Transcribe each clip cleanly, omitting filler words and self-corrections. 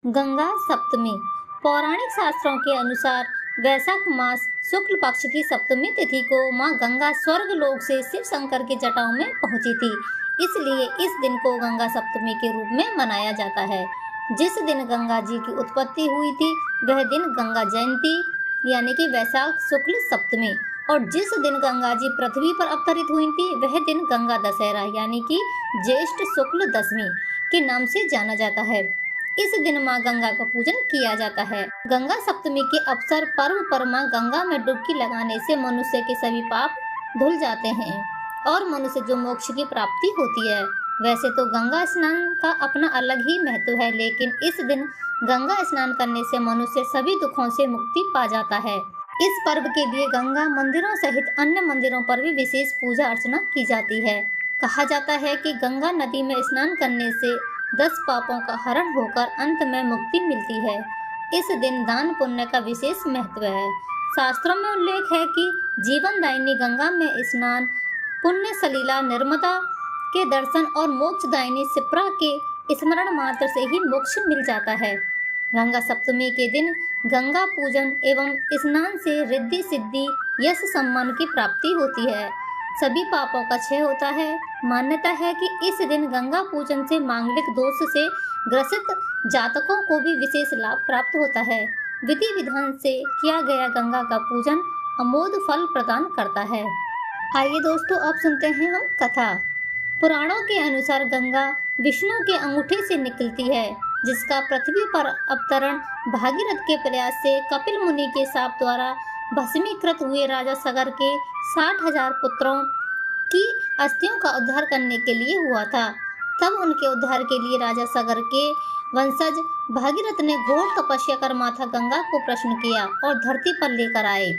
गंगा सप्तमी। पौराणिक शास्त्रों के अनुसार वैशाख मास शुक्ल पक्ष की सप्तमी तिथि को मां गंगा स्वर्ग लोक से शिव शंकर की जटाओं में पहुंची थी। इसलिए इस दिन को गंगा सप्तमी के रूप में मनाया जाता है। जिस दिन गंगा जी की उत्पत्ति हुई थी वह दिन गंगा जयंती यानी कि वैशाख शुक्ल सप्तमी, और जिस दिन गंगा जी पृथ्वी पर अवतरित हुई थी वह दिन गंगा दशहरा यानी कि ज्येष्ठ शुक्ल दशमी के नाम से जाना जाता है। इस दिन मां गंगा का पूजन किया जाता है। गंगा सप्तमी के अवसर पर्व पर मां गंगा में डुबकी लगाने से मनुष्य के सभी पाप धुल जाते हैं और मनुष्य जो मोक्ष की प्राप्ति होती है। वैसे तो गंगा स्नान का अपना अलग ही महत्व है, लेकिन इस दिन गंगा स्नान करने से मनुष्य सभी दुखों से मुक्ति पा जाता है। इस पर्व के लिए गंगा मंदिरों सहित अन्य मंदिरों पर भी विशेष पूजा अर्चना की जाती है। कहा जाता है कि गंगा नदी में स्नान करने से 10 पापों का हरण होकर अंत में मुक्ति मिलती है। इस दिन दान पुण्य का विशेष महत्व है। शास्त्रों में उल्लेख है कि जीवनदायिनी गंगा में स्नान, पुण्य सलीला नर्मदा के दर्शन और मोक्षदायिनी शिप्रा के स्मरण मात्र से ही मोक्ष मिल जाता है। गंगा सप्तमी के दिन गंगा पूजन एवं स्नान से रिद्धि सिद्धि यश सम्मान की प्राप्ति होती है, सभी पापों का क्षय होता है। मान्यता है कि इस दिन गंगा पूजन से मांगलिक दोष से ग्रसित जातकों को भी विशेष लाभ प्राप्त होता है। विधि विधान से किया गया गंगा का पूजन अमोघ फल प्रदान करता है। आइए दोस्तों, अब सुनते हैं हम कथा। पुराणों के अनुसार गंगा विष्णु के अंगूठे से निकलती है, जिसका पृथ्वी पर अवतरण भागीरथ के प्रयास से कपिल मुनि के शाप द्वारा भस्मीकृत हुए राजा सगर के 60,000 पुत्रों की अस्थियों का उद्धार करने के लिए हुआ था। तब उनके उद्धार के लिए राजा सगर के वंशज भागीरथ ने घोर तपस्या कर माता गंगा को प्रसन्न किया और धरती पर लेकर आए।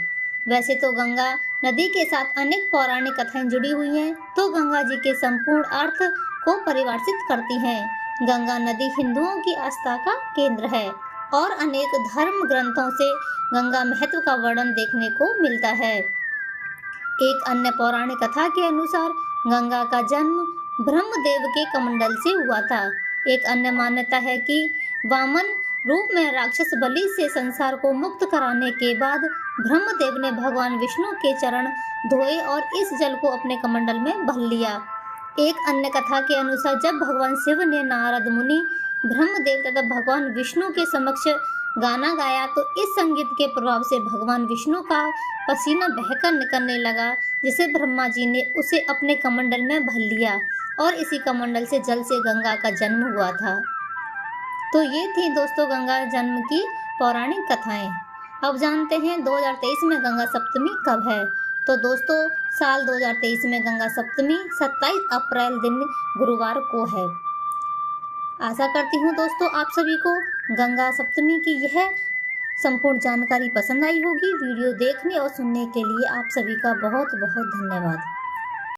वैसे तो गंगा नदी के साथ अनेक पौराणिक कथाएं जुड़ी हुई हैं, तो गंगा जी के संपूर्ण अर्थ को परिभाषित करती हैं। गंगा नदी हिंदुओं की आस्था का केंद्र है और अनेक धर्म ग्रंथों से गंगा महत्व का वर्णन देखने को मिलता है। एक अन्य पौराणिक कथा के अनुसार गंगा का जन्म ब्रह्मदेव के कमंडल से हुआ था। एक अन्य मान्यता है कि वामन रूप में राक्षस बलि से संसार को मुक्त कराने के बाद ब्रह्मदेव ने भगवान विष्णु के चरण धोए और इस जल को अपने कमंडल में भर लिया। एक अन्य कथा के अनुसार जब भगवान शिव ने नारद मुनि, ब्रह्मदेव तथा भगवान विष्णु के समक्ष गाना गाया तो इस संगीत के प्रभाव से भगवान विष्णु का पसीना बहकर निकलने लगा, जिसे ब्रह्मा जी ने उसे अपने कमंडल में भर लिया और इसी कमंडल से जल से गंगा का जन्म हुआ था। तो ये थी दोस्तों गंगा जन्म की पौराणिक कथाएं। अब जानते हैं 2023 में गंगा सप्तमी कब है। तो दोस्तों साल 2023 में गंगा सप्तमी 27 अप्रैल दिन गुरुवार को है। आशा करती हूँ दोस्तों आप सभी को गंगा सप्तमी की यह संपूर्ण जानकारी पसंद आई होगी। वीडियो देखने और सुनने के लिए आप सभी का बहुत बहुत धन्यवाद।